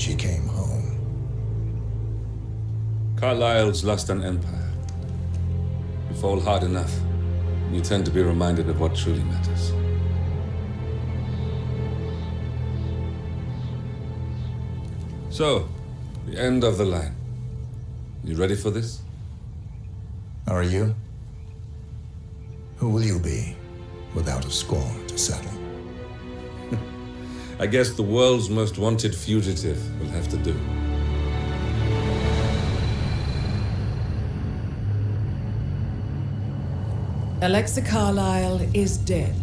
she came home. Carlyle's lost an empire. You fall hard enough, and you tend to be reminded of what truly matters. So, the end of the line. You ready for this? Are you? Who will you be, without a score to settle? I guess the world's most wanted fugitive will have to do. Alexa Carlyle is dead.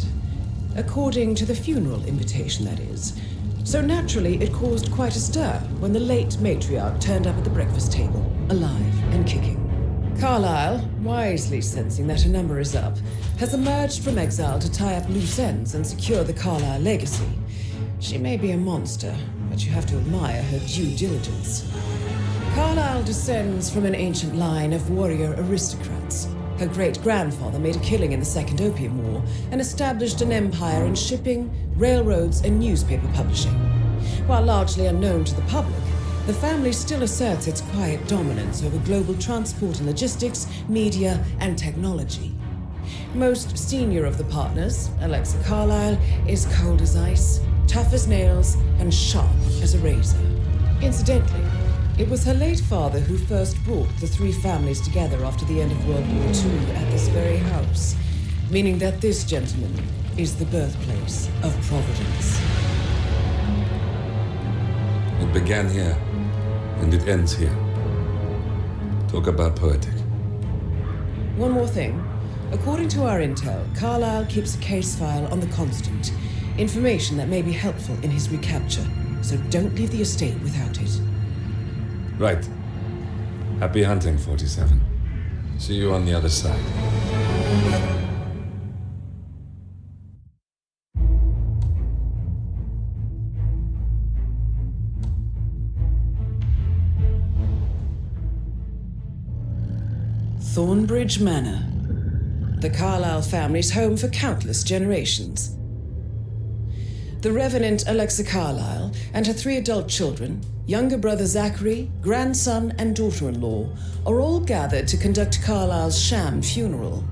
According to the funeral invitation, that is. So naturally, it caused quite a stir when the late matriarch turned up at the breakfast table, alive and kicking. Carlyle, wisely sensing that her number is up, has emerged from exile to tie up loose ends and secure the Carlyle legacy. She may be a monster, but you have to admire her due diligence. Carlyle descends from an ancient line of warrior aristocrats. Her great-grandfather made a killing in the Second Opium War and established an empire in shipping, railroads, and newspaper publishing. While largely unknown to the public, the family still asserts its quiet dominance over global transport and logistics, media, and technology. Most senior of the partners, Alexa Carlyle, is cold as ice, tough as nails, and sharp as a razor. Incidentally, it was her late father who first brought the three families together after the end of World War II at this very house, meaning that this gentleman is the birthplace of Providence. It began here, and it ends here. Talk about poetic. One more thing. According to our intel, Carlyle keeps a case file on the Constant, information that may be helpful in his recapture, so don't leave the estate without it. Right. Happy hunting, 47. See you on the other side. Thornbridge Manor. The Carlyle family's home for countless generations. The Revenant Alexa Carlyle and her three adult children, younger brother Zachary, grandson, and daughter-in-law, are all gathered to conduct Carlyle's sham funeral.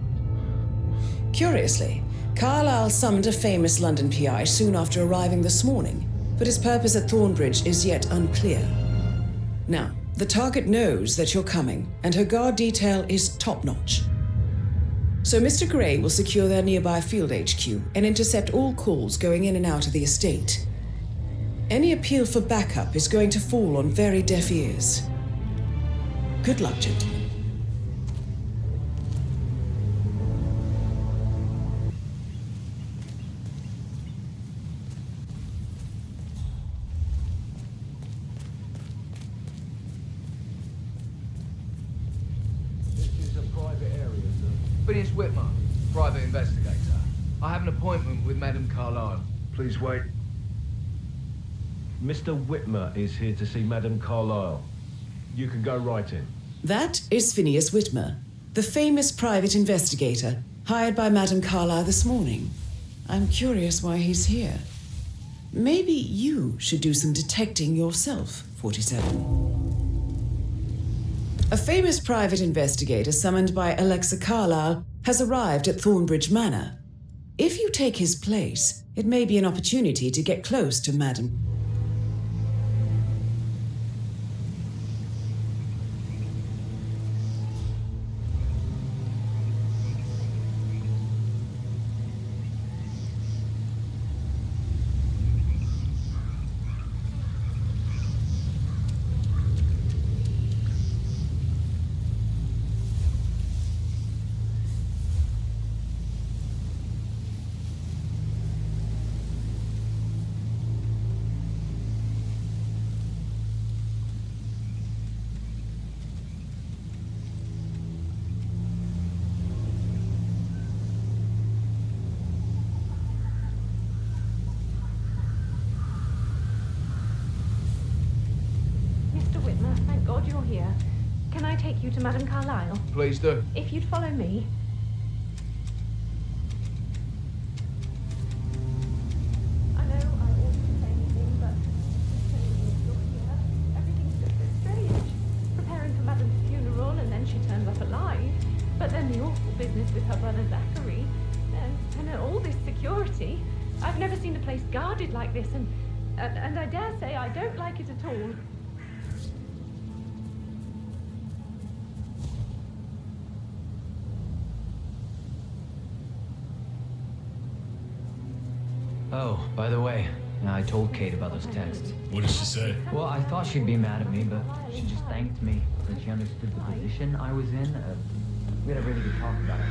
Curiously, Carlyle summoned a famous London PI soon after arriving this morning, but his purpose at Thornbridge is yet unclear. Now, the target knows that you're coming, and her guard detail is top-notch. So Mr. Gray will secure their nearby field HQ and intercept all calls going in and out of the estate. Any appeal for backup is going to fall on very deaf ears. Good luck, gentlemen. Phineas Whitmer, private investigator. I have an appointment with Madame Carlyle. Please wait. Mr. Whitmer is here to see Madame Carlyle. You can go right in. That is Phineas Whitmer, the famous private investigator hired by Madame Carlyle this morning. I'm curious why he's here. Maybe you should do some detecting yourself, 47. A famous private investigator summoned by Alexa Carlyle has arrived at Thornbridge Manor. If you take his place, it may be an opportunity to get close to Madame. God you're here. Can I take you to Madame Carlyle? Please do. If you'd follow me. I know I oughtn't say anything, but you're here. then the awful business with her brother Zachary, and all this security. I've never seen a place guarded like this, and I dare say I don't like it at all. Oh, by the way, I told Kate about those texts. What did she say? Well, I thought she'd be mad at me, but she just thanked me when she understood the position I was in. We had a really good talk about it.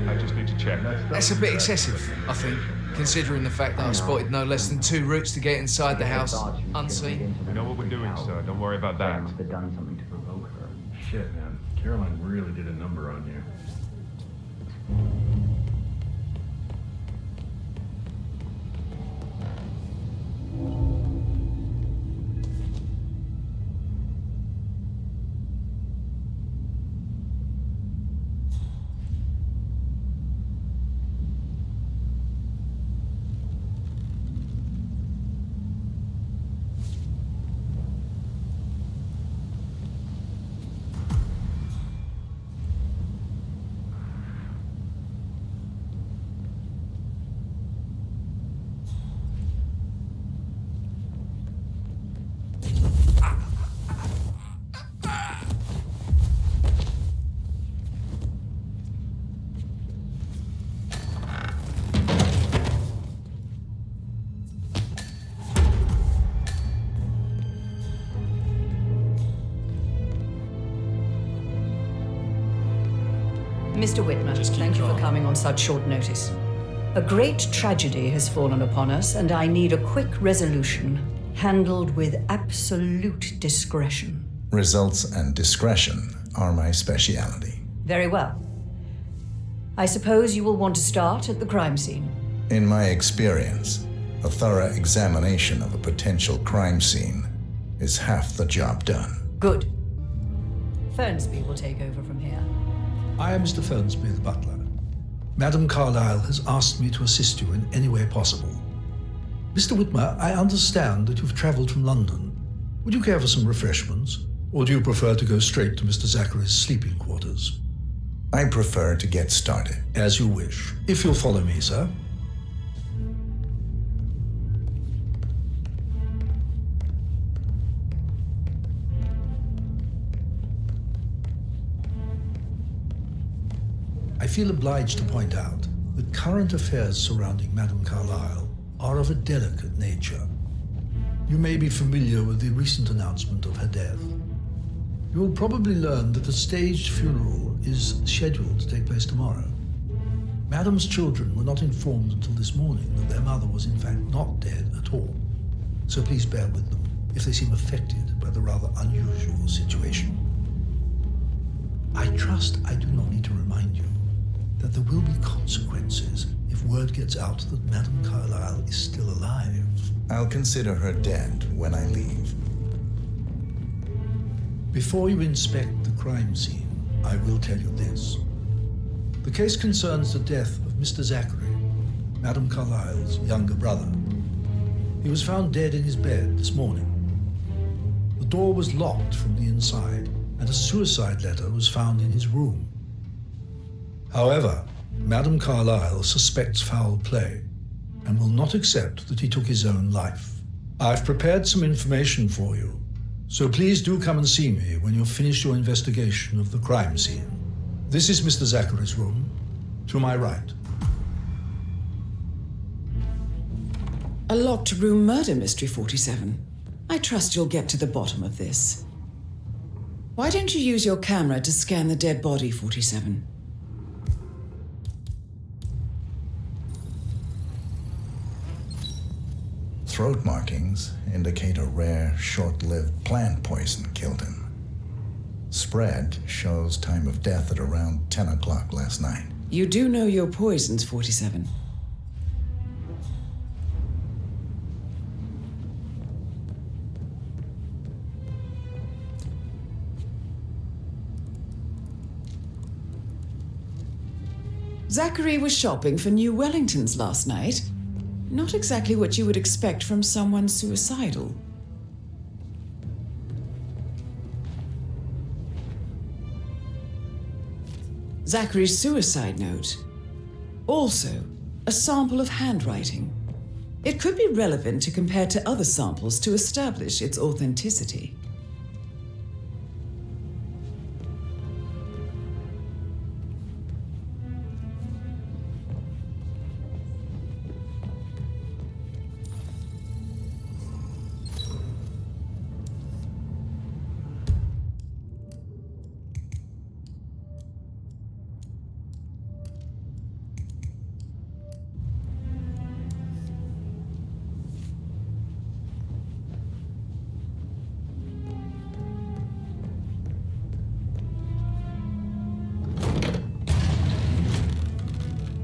I just need to check. That's a bit excessive, I think, considering the fact that I spotted no less than 2 routes to get inside the house unseen. We know what we're doing, sir. Don't worry about that. I must have done something to provoke her. Shit, man. Caroline really did a number on you. Mr. Whitman, thank you for coming on such short notice. A great tragedy has fallen upon us, and I need a quick resolution, handled with absolute discretion. Results and discretion are my speciality. Very well. I suppose you will want to start at the crime scene. In my experience, a thorough examination of a potential crime scene is half the job done. Good. Fernsby will take over from here. I am Mr. Fernsby, the butler. Madam Carlyle has asked me to assist you in any way possible. Mr. Whitmer, I understand that you've travelled from London. Would you care for some refreshments? Or do you prefer to go straight to Mr. Zachary's sleeping quarters? I prefer to get started. As you wish. If you'll follow me, sir. I feel obliged to point out that current affairs surrounding Madame Carlyle are of a delicate nature. You may be familiar with the recent announcement of her death. You will probably learn that a staged funeral is scheduled to take place tomorrow. Madame's children were not informed until this morning that their mother was in fact not dead at all. So please bear with them if they seem affected by the rather unusual situation. I trust I do not need to remind you that there will be consequences if word gets out that Madame Carlyle is still alive. I'll consider her dead when I leave. Before you inspect the crime scene, I will tell you this. The case concerns the death of Mr. Zachary, Madame Carlyle's younger brother. He was found dead in his bed this morning. The door was locked from the inside, and a suicide letter was found in his room. However, Madame Carlyle suspects foul play and will not accept that he took his own life. I've prepared some information for you, so please do come and see me when you've finished your investigation of the crime scene. This is Mr. Zachary's room, to my right. A locked room murder mystery, 47. I trust you'll get to the bottom of this. Why don't you use your camera to scan the dead body, 47? Throat markings indicate a rare, short-lived plant poison killed him. Spread shows time of death at around 10 o'clock last night. You do know your poisons, 47. Zachary was shopping for new Wellingtons last night. Not exactly what you would expect from someone suicidal. Zachary's suicide note. Also, a sample of handwriting. It could be relevant to compare to other samples to establish its authenticity.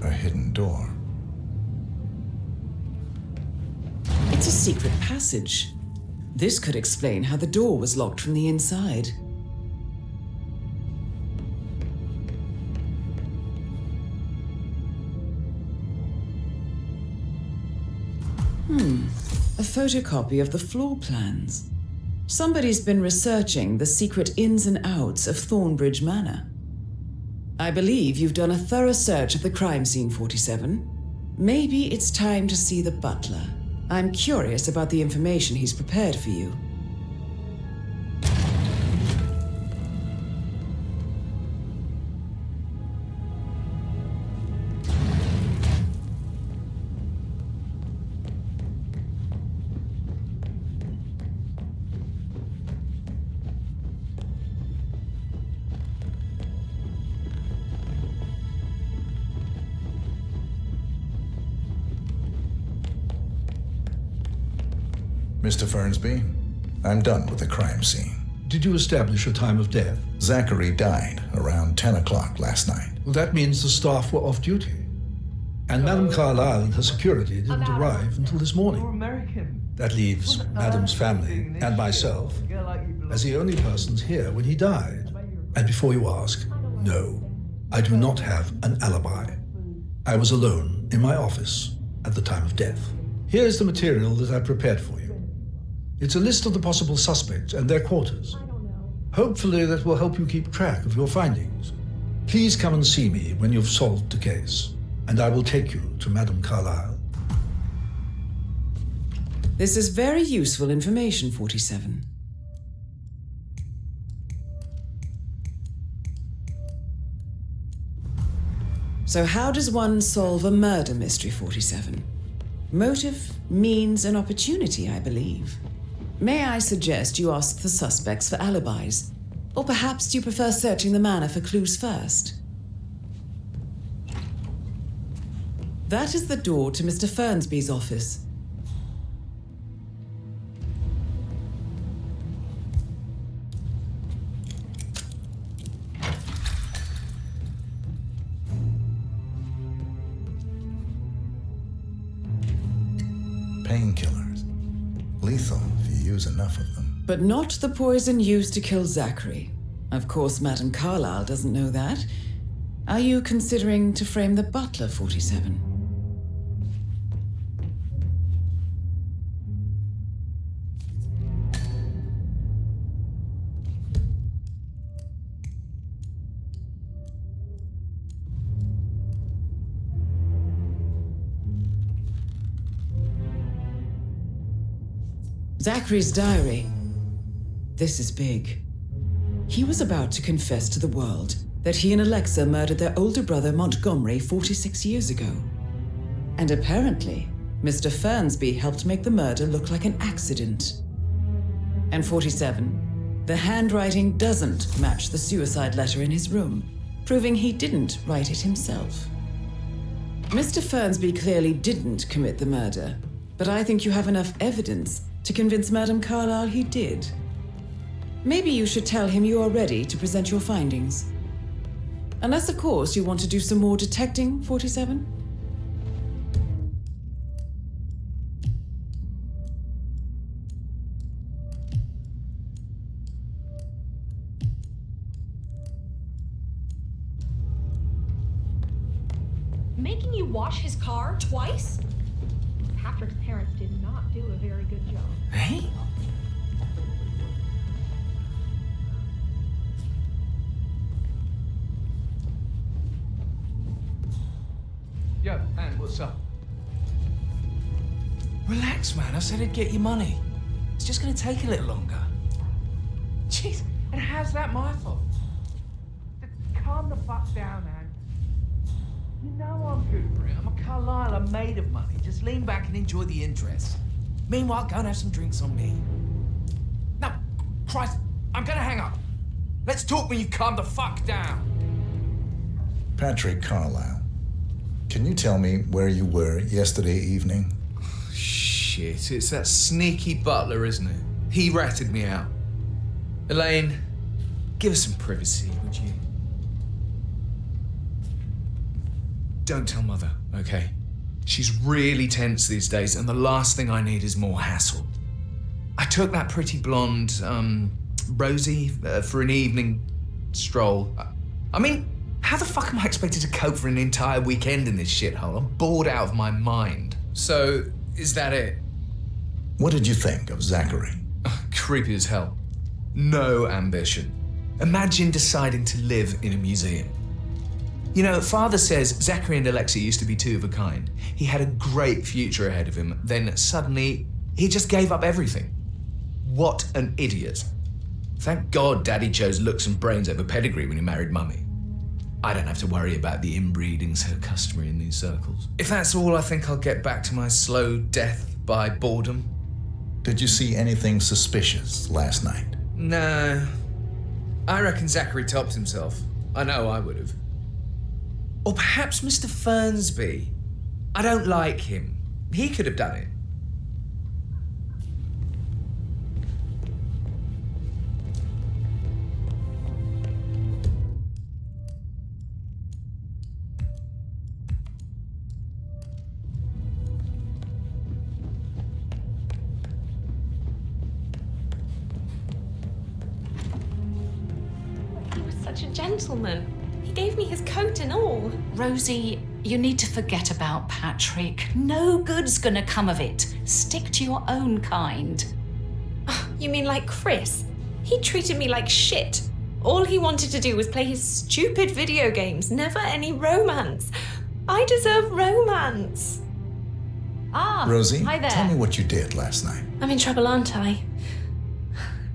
A hidden door. It's a secret passage. This could explain how the door was locked from the inside. A photocopy of the floor plans. Somebody's been researching the secret ins and outs of Thornbridge Manor. I believe you've done a thorough search of the crime scene, 47. Maybe it's time to see the butler. I'm curious about the information he's prepared for you. Mr. Fernsby, I'm done with the crime scene. Did you establish a time of death? Zachary died around 10 o'clock last night. Well, that means the staff were off duty. And Madame Carlyle and her security didn't arrive until this morning. American. That leaves Madame's family and myself as the only persons here when he died. And before you ask, no, I do not have an alibi. I was alone in my office at the time of death. Here's the material that I prepared for you. It's a list of the possible suspects and their quarters. Hopefully that will help you keep track of your findings. Please come and see me when you've solved the case, and I will take you to Madame Carlyle. This is very useful information, 47. So how does one solve a murder mystery, 47? Motive, means, and opportunity, I believe. May I suggest you ask the suspects for alibis? Or perhaps do you prefer searching the manor for clues first? That is the door to Mr. Fernsby's office. Painkillers. Lethal if you use enough of them. But not the poison used to kill Zachary. Of course, Madame Carlyle doesn't know that. Are you considering to frame the butler, 47? Zachary's diary. This is big. He was about to confess to the world that he and Alexa murdered their older brother Montgomery 46 years ago. And apparently, Mr. Fernsby helped make the murder look like an accident. And 47, the handwriting doesn't match the suicide letter in his room, proving he didn't write it himself. Mr. Fernsby clearly didn't commit the murder, but I think you have enough evidence to convince Madame Carlyle he did. Maybe you should tell him you are ready to present your findings. Unless, of course, you want to do some more detecting, 47? Making you wash his car twice? Patrick's parents did not do a very good job. Hey? Yo, man, what's up? Relax, man. I said I'd get you money. It's just gonna take a little longer. Jeez, and how's that my fault? Calm the fuck down, man. You know I'm good for it. I'm a Carlisle. I'm made of money. Just lean back and enjoy the interest. Meanwhile, go and have some drinks on me. No, Christ, I'm gonna hang up. Let's talk when you calm the fuck down. Patrick Carlisle, can you tell me where you were yesterday evening? Shit, it's that sneaky butler, isn't it? He ratted me out. Elaine, give us some privacy, would you? Don't tell Mother, okay? She's really tense these days, and the last thing I need is more hassle. I took that pretty blonde, Rosie, for an evening stroll. I mean, how the fuck am I expected to cope for an entire weekend in this shithole? I'm bored out of my mind. So, is that it? What did you think of Zachary? Creepy as hell. No ambition. Imagine deciding to live in a museum. You know, Father says Zachary and Alexia used to be two of a kind. He had a great future ahead of him, then suddenly he just gave up everything. What an idiot. Thank God Daddy chose looks and brains over pedigree when he married Mummy. I don't have to worry about the inbreeding so customary in these circles. If that's all, I think I'll get back to my slow death by boredom. Did you see anything suspicious last night? No. I reckon Zachary topped himself. I know I would have. Or perhaps Mr. Fernsby. I don't like him. He could have done it. He was such a gentleman. He gave me his coat and all. Rosie, you need to forget about Patrick. No good's gonna come of it. Stick to your own kind. You mean like Chris? He treated me like shit. All he wanted to do was play his stupid video games, never any romance. I deserve romance. Ah, Rosie, hi there. tell me what you did last night. I'm in trouble, aren't I?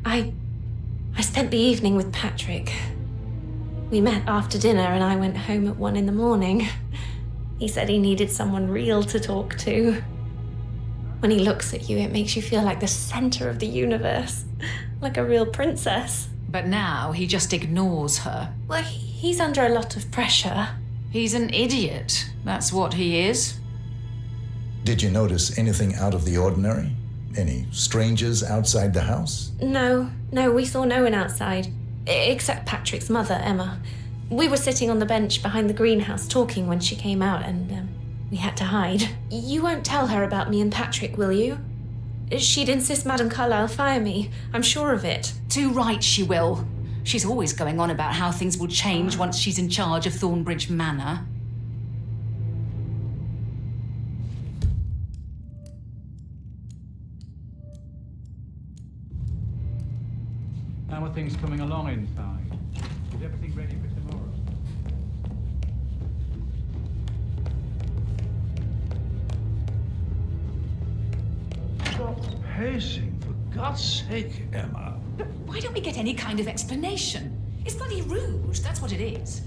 I spent the evening with Patrick. We met after dinner and I went home at 1 a.m. He said he needed someone real to talk to. When he looks at you, it makes you feel like the center of the universe, like a real princess. But now he just ignores her. Well, he's under a lot of pressure. He's an idiot. That's what he is. Did you notice anything out of the ordinary? Any strangers outside the house? No, we saw no one outside. Except Patrick's mother, Emma. We were sitting on the bench behind the greenhouse talking when she came out and we had to hide. You won't tell her about me and Patrick, will you? She'd insist Madame Carlisle fire me. I'm sure of it. Too right she will. She's always going on about how things will change once she's in charge of Thornbridge Manor. How are things coming along inside? Is everything ready for tomorrow? Stop pacing, for God's sake, Emma. But why don't we get any kind of explanation? It's bloody rude, that's what it is.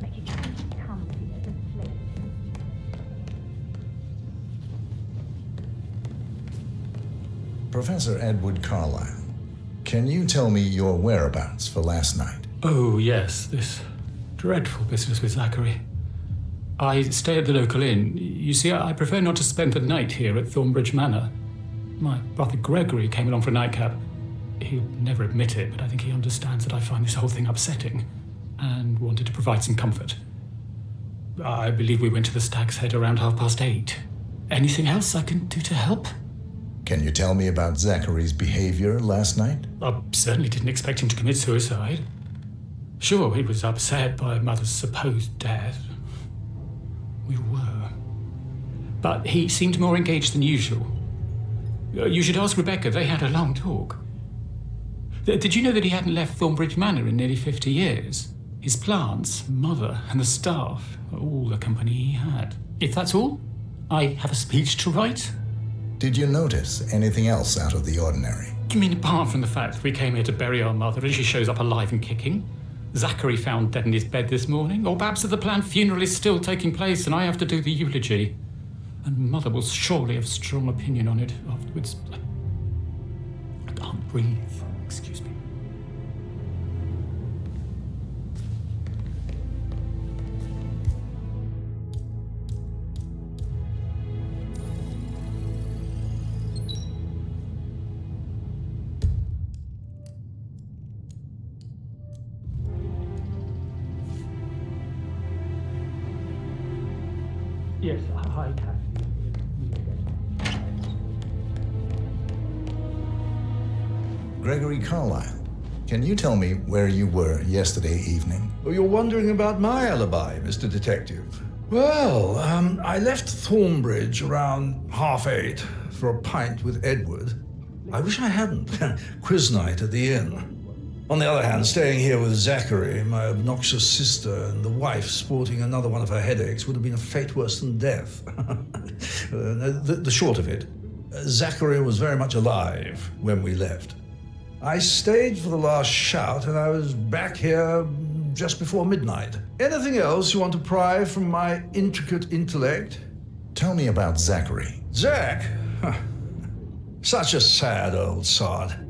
Make it comfy as a slave. Professor Edward Carlisle, can you tell me your whereabouts for last night? Oh, yes, this dreadful business with Zachary. I stay at the local inn. You see, I prefer not to spend the night here at Thornbridge Manor. My brother Gregory came along for a nightcap. He'll never admit it, but I think he understands that I find this whole thing upsetting and wanted to provide some comfort. I believe we went to the Stag's Head around 8:30. Anything else I can do to help? Can you tell me about Zachary's behavior last night? I certainly didn't expect him to commit suicide. Sure, he was upset by Mother's supposed death. We were. But he seemed more engaged than usual. You should ask Rebecca, they had a long talk. Did you know that he hadn't left Thornbridge Manor in nearly 50 years? His plants, mother, and the staff are all the company he had. If that's all, I have a speech to write. Did you notice anything else out of the ordinary? You mean apart from the fact we came here to bury our mother and she shows up alive and kicking? Zachary found dead in his bed this morning? Or perhaps that the planned funeral is still taking place and I have to do the eulogy? And Mother will surely have a strong opinion on it afterwards. I can't breathe. Excuse me. Yes, hi, Kathy. Gregory Carlyle, can you tell me where you were yesterday evening? Oh, you're wondering about my alibi, Mr. Detective. Well, I left Thornbridge around 8:30 for a pint with Edward. I wish I hadn't. Quiz night at the inn. On the other hand, staying here with Zachary, my obnoxious sister, and the wife sporting another one of her headaches would have been a fate worse than death. The short of it, Zachary was very much alive when we left. I stayed for the last shout, and I was back here just before midnight. Anything else you want to pry from my intricate intellect? Tell me about Zachary. Zach? Huh. Such a sad old sod.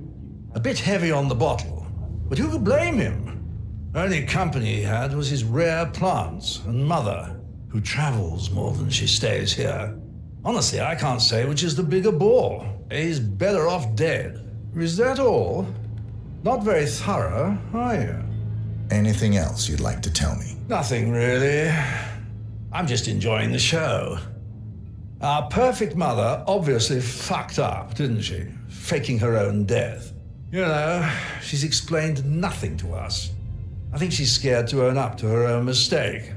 A bit heavy on the bottle. But who could blame him? Only company he had was his rare plants and mother, who travels more than she stays here. Honestly, I can't say which is the bigger bore. He's better off dead. Is that all? Not very thorough, are you? Anything else you'd like to tell me? Nothing really. I'm just enjoying the show. Our perfect mother obviously fucked up, didn't she? Faking her own death. You know, she's explained nothing to us. I think she's scared to own up to her own mistake.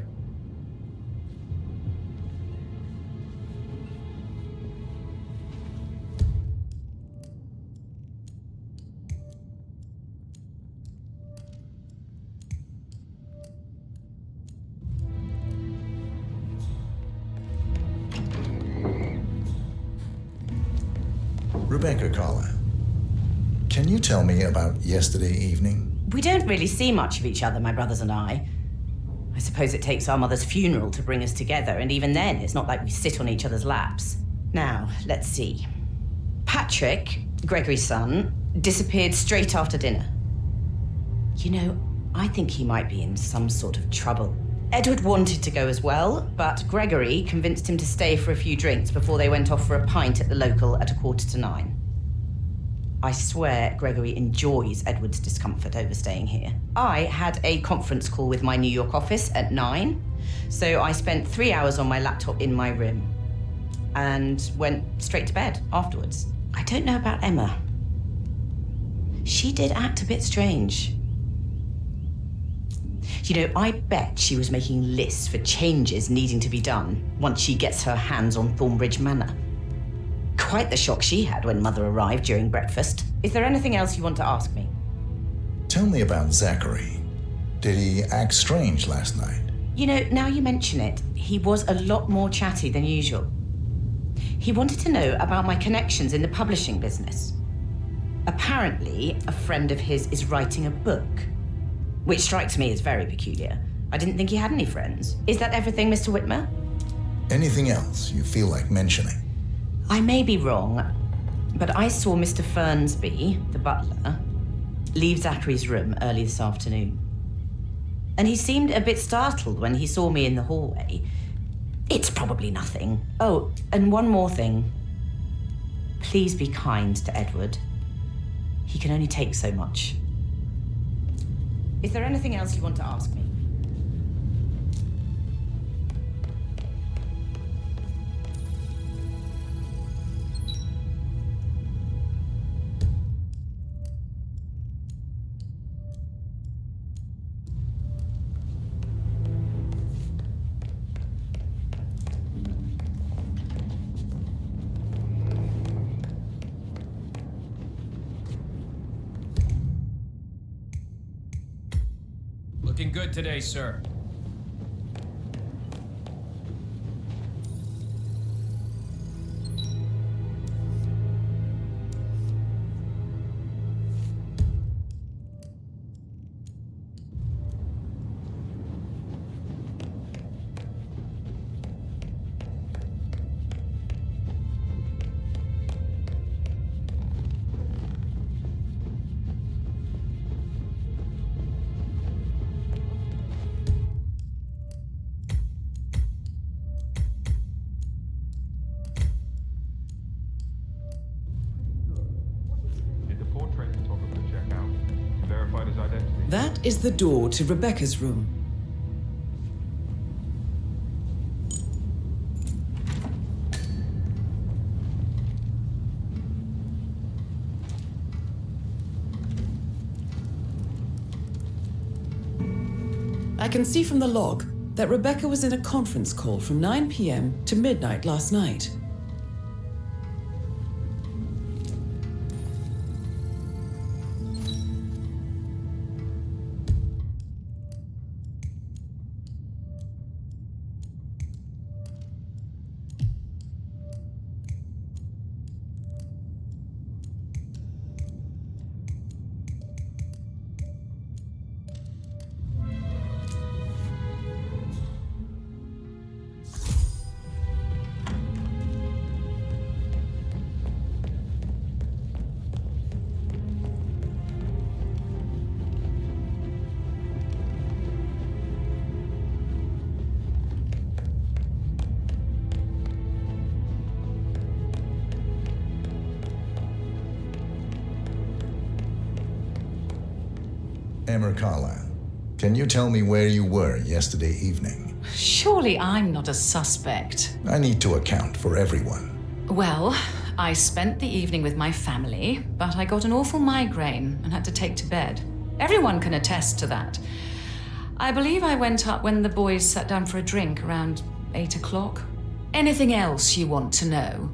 Rebecca Carlyle, can you tell me about yesterday evening? We don't really see much of each other, my brothers and I. I suppose it takes our mother's funeral to bring us together, and even then, it's not like we sit on each other's laps. Now, let's see. Patrick, Gregory's son, disappeared straight after dinner. You know, I think he might be in some sort of trouble. Edward wanted to go as well, but Gregory convinced him to stay for a few drinks before they went off for a pint at the local at 9:15. I swear Gregory enjoys Edward's discomfort over staying here. I had a conference call with my New York office at 9, so I spent 3 hours on my laptop in my room and went straight to bed afterwards. I don't know about Emma. She did act a bit strange. You know, I bet she was making lists for changes needing to be done once she gets her hands on Thornbridge Manor. Quite the shock she had when Mother arrived during breakfast. Is there anything else you want to ask me? Tell me about Zachary. Did he act strange last night? You know, now you mention it, he was a lot more chatty than usual. He wanted to know about my connections in the publishing business. Apparently, a friend of his is writing a book, which strikes me as very peculiar. I didn't think he had any friends. Is that everything, Mr. Whitmer? Anything else you feel like mentioning? I may be wrong, but I saw Mr. Fernsby, the butler, leave Zachary's room early this afternoon. And he seemed a bit startled when he saw me in the hallway. It's probably nothing. Oh, and one more thing. Please be kind to Edward. He can only take so much. Is there anything else you want to ask me? Looking good today, sir. That is the door to Rebecca's room. I can see from the log that Rebecca was in a conference call from 9 p.m. to midnight last night. Emma Carlyle, can you tell me where you were yesterday evening? Surely I'm not a suspect. I need to account for everyone. Well, I spent the evening with my family, but I got an awful migraine and had to take to bed. Everyone can attest to that. I believe I went up when the boys sat down for a drink around 8 o'clock. Anything else you want to know?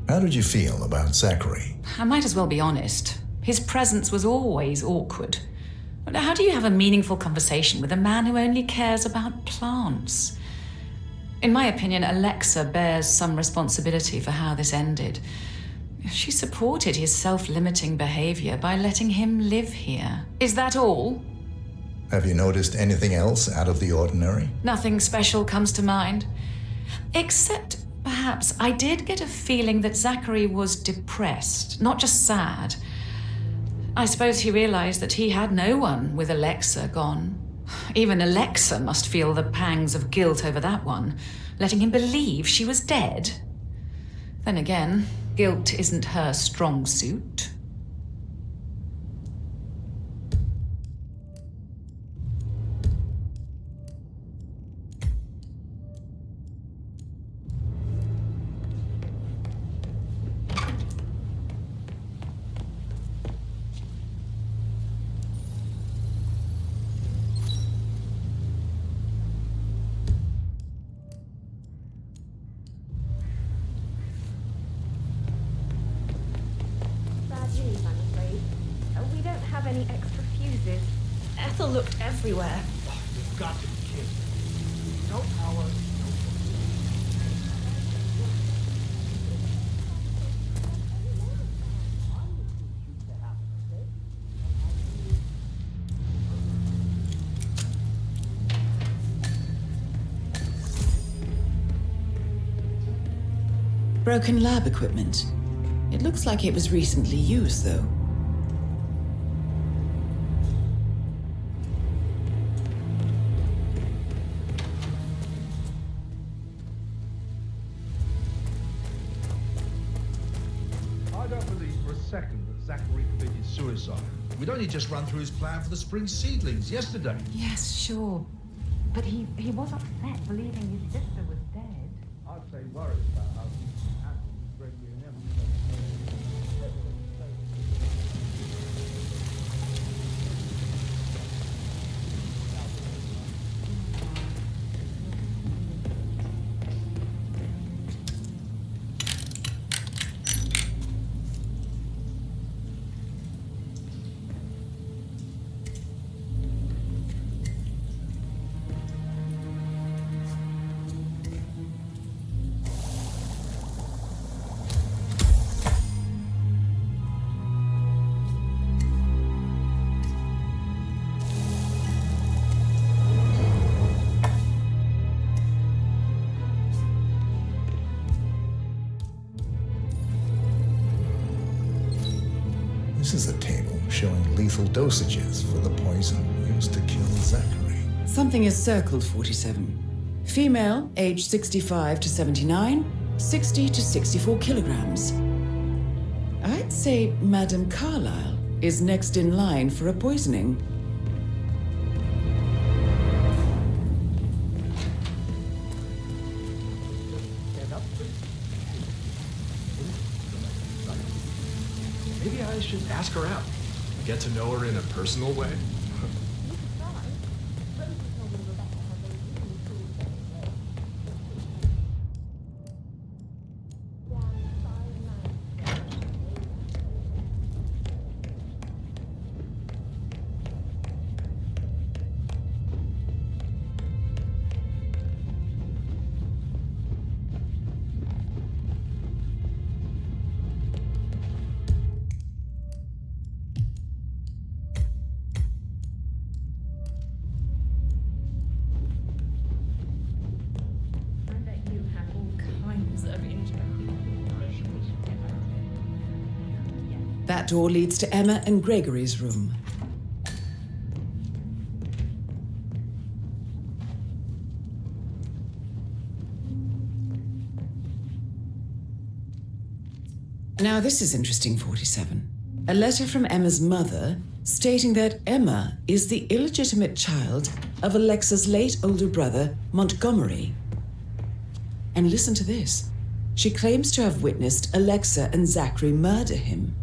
How did you feel about Zachary? I might as well be honest. His presence was always awkward. But how do you have a meaningful conversation with a man who only cares about plants? In my opinion, Alexa bears some responsibility for how this ended. She supported his self-limiting behavior by letting him live here. Is that all? Have you noticed anything else out of the ordinary? Nothing special comes to mind. Except, perhaps, I did get a feeling that Zachary was depressed, not just sad. I suppose he realized that he had no one with Alexa gone. Even Alexa must feel the pangs of guilt over that one, letting him believe she was dead. Then again, guilt isn't her strong suit. Any extra fuses. Ethel looked everywhere. You've got to be kidding. No power. Broken lab equipment. It looks like it was recently used, though. I don't believe for a second that Zachary committed suicide. We'd only just run through his plan for the spring seedlings yesterday. Yes, sure. But he was upset, believing his sister was dead. I'd say worried about how he handled his Gregory and Emma. is a table showing lethal dosages for the poison used to kill Zachary. Something is circled, 47. Female, age 65 to 79, 60 to 64 kilograms. I'd say Madame Carlyle is next in line for a poisoning. Maybe I should ask her out. Get to know her in a personal way. That door leads to Emma and Gregory's room. Now this is interesting, 47. A letter from Emma's mother stating that Emma is the illegitimate child of Alexa's late older brother, Montgomery. And listen to this. She claims to have witnessed Alexa and Zachary murder him.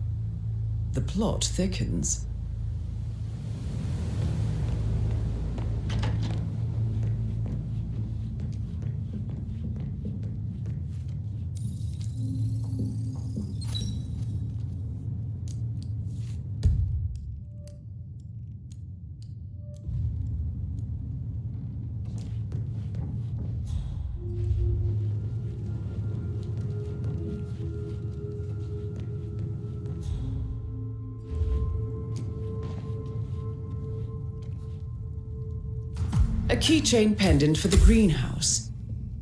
The plot thickens. A keychain pendant for the greenhouse.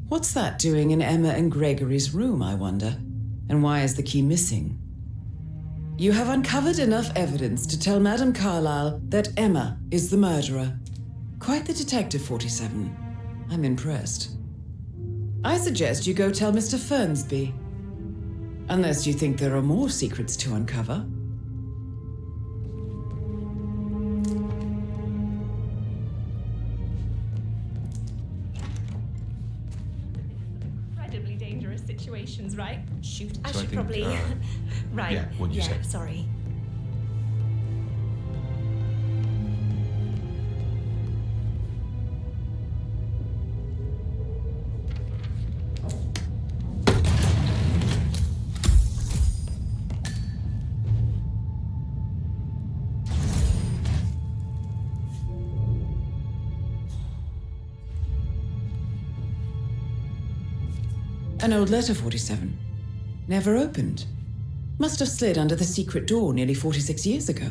What's that doing in Emma and Gregory's room, I wonder? And why is the key missing? You have uncovered enough evidence to tell Madame Carlyle that Emma is the murderer. Quite the detective, 47. I'm impressed. I suggest you go tell Mr. Fernsby. Unless you think there are more secrets to uncover. Situations, right? Shoot, I So I should think, probably... right. yeah, what'd you say? Sorry. An old letter, 47. Never opened. Must have slid under the secret door nearly 46 years ago.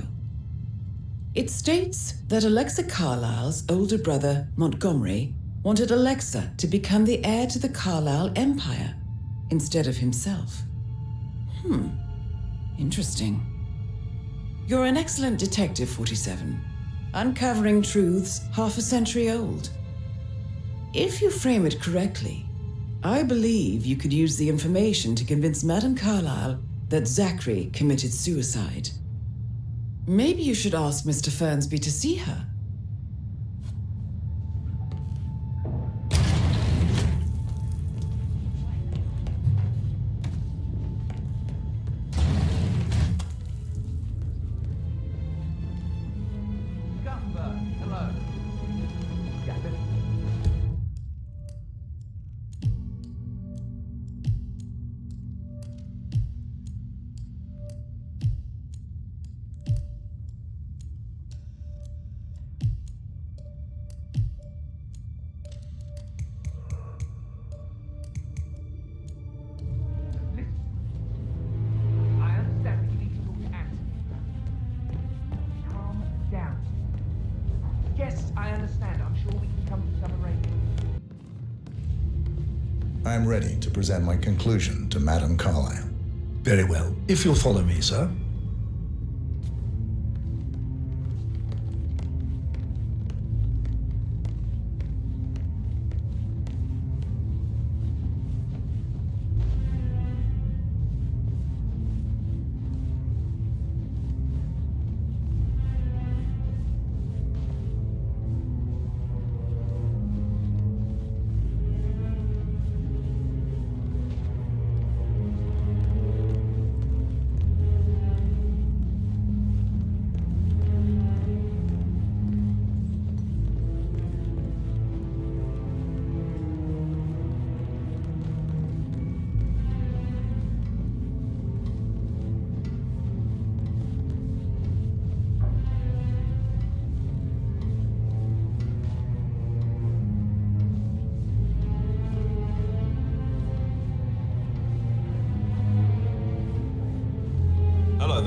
It states that Alexa Carlyle's older brother, Montgomery, wanted Alexa to become the heir to the Carlyle empire instead of himself. Interesting. You're an excellent detective, 47. Uncovering truths half a century old. If you frame it correctly, I believe you could use the information to convince Madame Carlyle that Zachary committed suicide. Maybe you should ask Mr. Fernsby to see her. Hello. I'm ready to present my conclusion to Madame Carlyle. Very well. If you'll follow me, sir.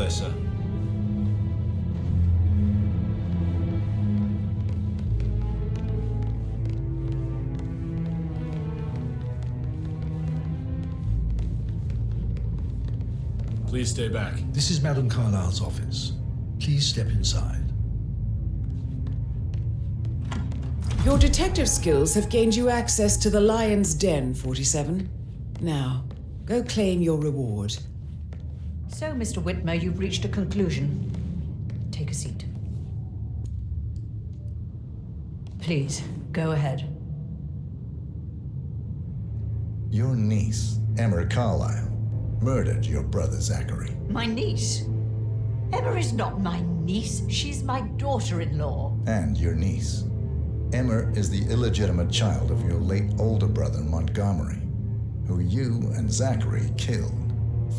there, sir. Please stay back. This is Madame Carlyle's office. Please step inside. Your detective skills have gained you access to the Lion's Den, 47. Now, go claim your reward. So, Mr. Whitmer, you've reached a conclusion. Take a seat. Please, go ahead. Your niece, Emma Carlyle, murdered your brother Zachary. My niece? Emma is not my niece. She's my daughter-in-law. And your niece. Emma is the illegitimate child of your late older brother Montgomery, who you and Zachary killed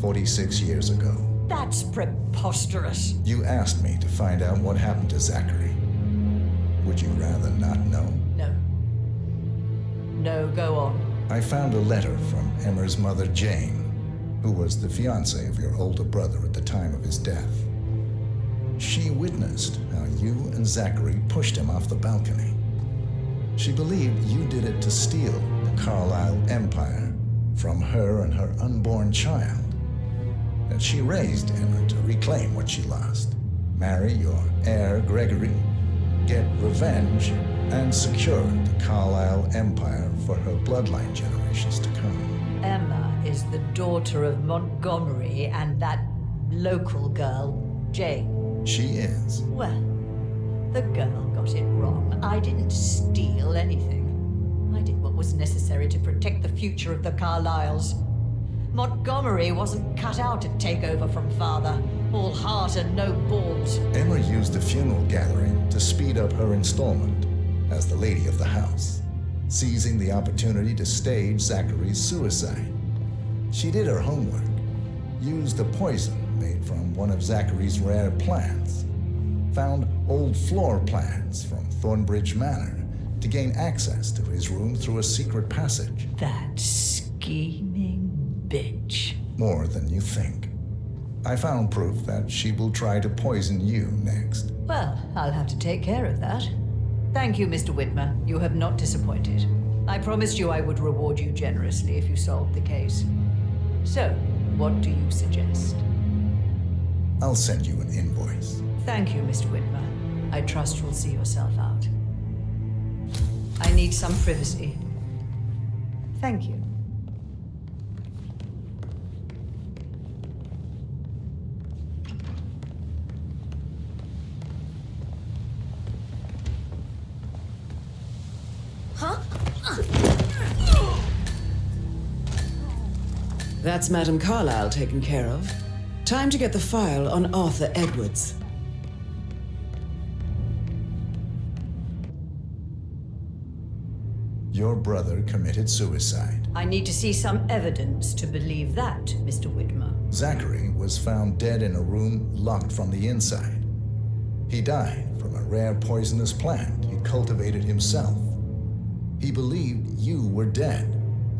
46 years ago. That's preposterous. You asked me to find out what happened to Zachary. Would you rather not know? No. No, go on. I found a letter from Emma's mother, Jane, who was the fiancée of your older brother at the time of his death. She witnessed how you and Zachary pushed him off the balcony. She believed you did it to steal the Carlyle empire from her and her unborn child. And she raised Emma to reclaim what she lost, marry your heir Gregory, get revenge, and secure the Carlyle empire for her bloodline generations to come. Emma is the daughter of Montgomery and that local girl, Jane. She is. Well, the girl got it wrong. I didn't steal anything. I did what was necessary to protect the future of the Carlyles. Montgomery wasn't cut out to take over from father. All heart and no balls. Emma used the funeral gathering to speed up her installment as the lady of the house, seizing the opportunity to stage Zachary's suicide. She did her homework, used a poison made from one of Zachary's rare plants, found old floor plans from Thornbridge Manor to gain access to his room through a secret passage. That scheming bitch. More than you think. I found proof that she will try to poison you next. Well, I'll have to take care of that. Thank you, Mr. Whitmer. You have not disappointed. I promised you I would reward you generously if you solved the case. So, what do you suggest? I'll send you an invoice. Thank you, Mr. Whitmer. I trust you'll see yourself out. I need some privacy. Thank you. Huh? That's Madame Carlyle taken care of. Time to get the file on Arthur Edwards. Your brother committed suicide. I need to see some evidence to believe that, Mr. Whitmer. Zachary was found dead in a room locked from the inside. He died from a rare poisonous plant he cultivated himself. He believed you were dead,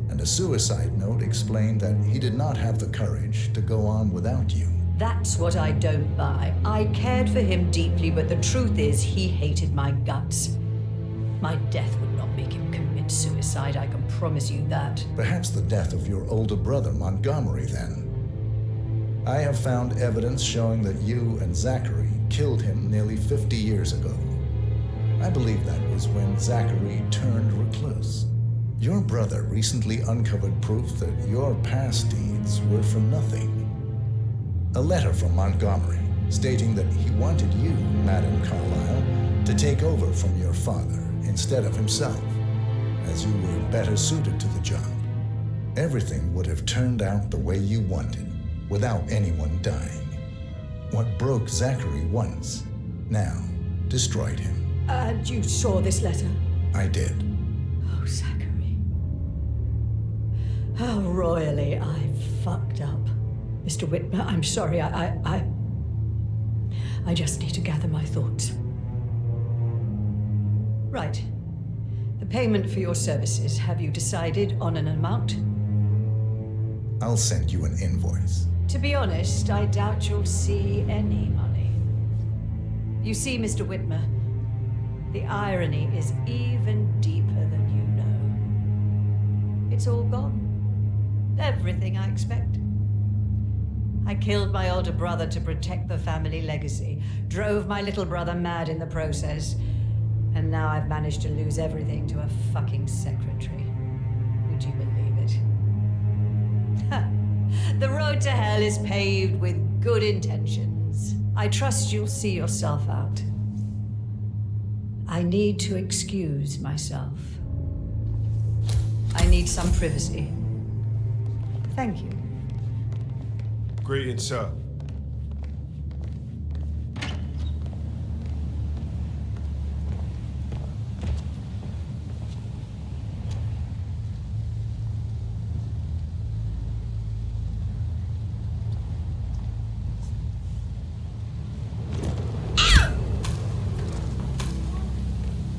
and a suicide note explained that he did not have the courage to go on without you. That's what I don't buy. I cared for him deeply, but the truth is he hated my guts. My death would not make him commit suicide, I can promise you that. Perhaps the death of your older brother, Montgomery, then. I have found evidence showing that you and Zachary killed him nearly 50 years ago. I believe that was when Zachary turned recluse. Your brother recently uncovered proof that your past deeds were for nothing. A letter from Montgomery stating that he wanted you, Madame Carlyle, to take over from your father instead of himself, as you were better suited to the job. Everything would have turned out the way you wanted, without anyone dying. What broke Zachary once, now destroyed him. And you saw this letter? I did. Oh, Zachary. How royally I fucked up. Mr. Whitmer, I'm sorry, I just need to gather my thoughts. Right. The payment for your services, have you decided on an amount? I'll send you an invoice. To be honest, I doubt you'll see any money. You see, Mr. Whitmer, the irony is even deeper than you know. It's all gone. Everything I expect. I killed my older brother to protect the family legacy, drove my little brother mad in the process, and now I've managed to lose everything to a fucking secretary. Would you believe it? The road to hell is paved with good intentions. I trust you'll see yourself out. I need to excuse myself. I need some privacy. Thank you. Greetings, sir.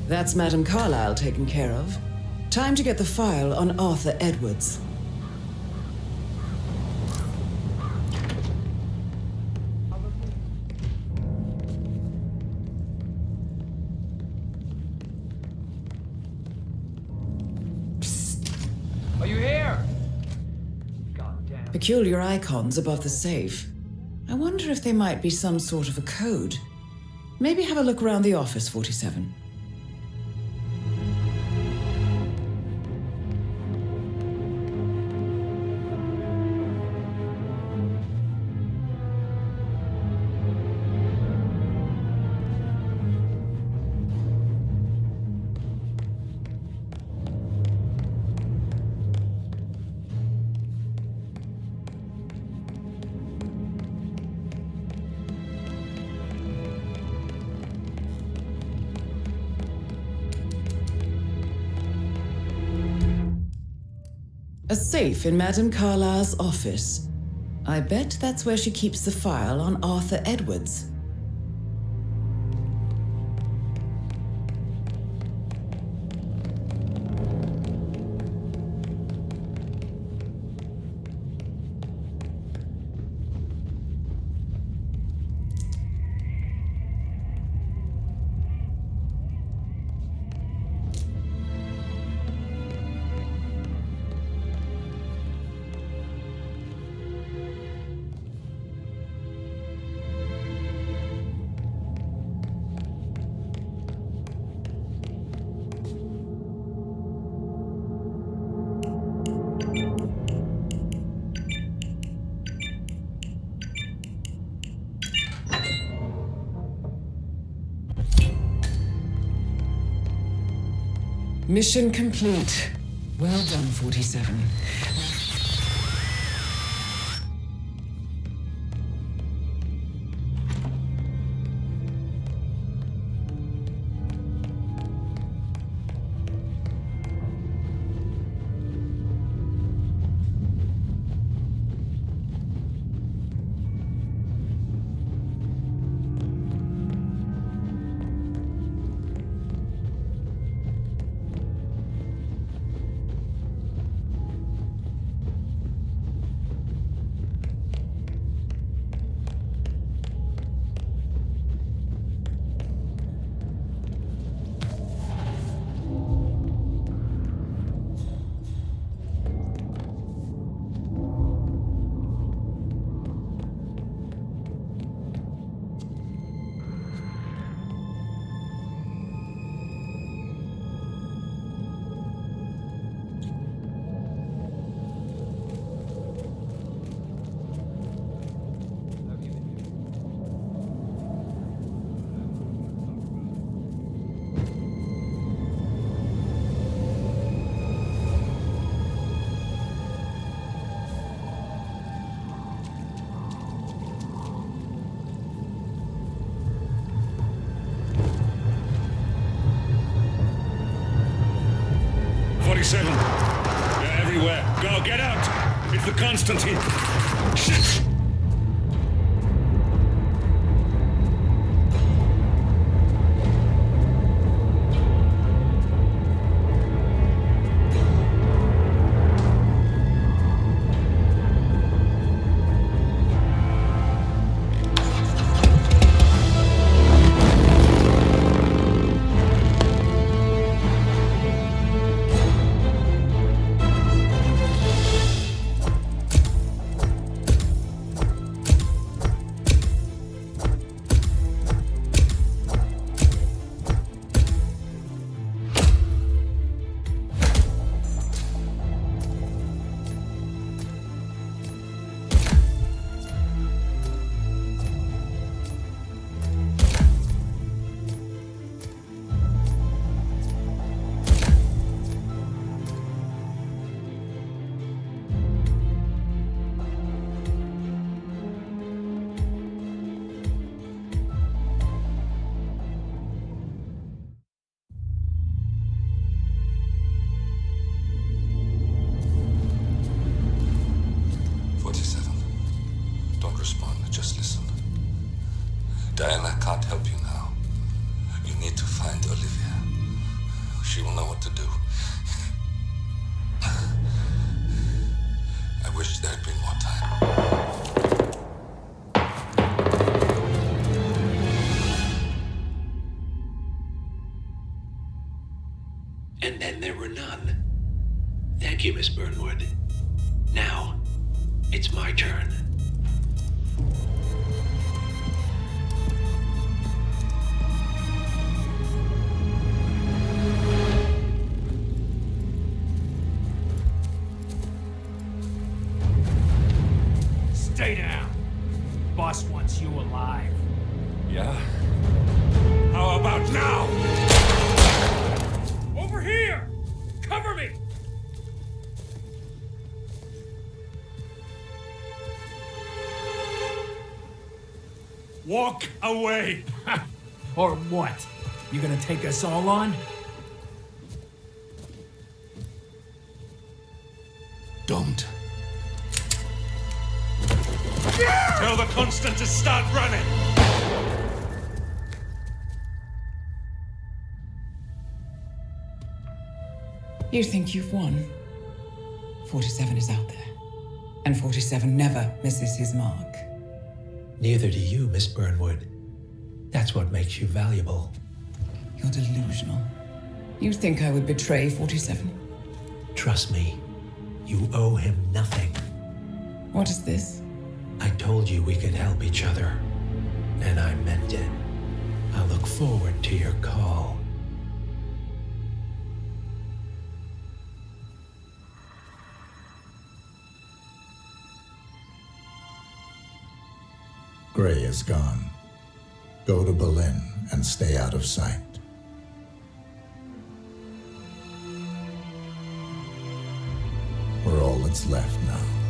That's Madame Carlyle taken care of. Time to get the file on Arthur Edwards. Are you here? Peculiar icons above the safe. I wonder if they might be some sort of a code. Maybe have a look around the office, 47. A safe in Madame Carlyle's office. I bet that's where she keeps the file on Arthur Edwards. Mission complete. Well done, 47. They're everywhere. Go, get out! It's the Constantine. Shit! she will know what to do. I wish there'd been more time. And then there were none. Thank you, Miss Burnwood. Now, it's my turn. Stay down. Boss wants you alive. Yeah? How about now? Over here! Cover me! Walk away! Or what? You gonna take us all on? Don't. Tell the Constant to start running! You think you've won? 47 is out there. And 47 never misses his mark. Neither do you, Miss Burnwood. That's what makes you valuable. You're delusional. You think I would betray 47? Trust me, you owe him nothing. What is this? I told you we could help each other, and I meant it. I look forward to your call. Gray is gone. Go to Berlin and stay out of sight. We're all that's left now.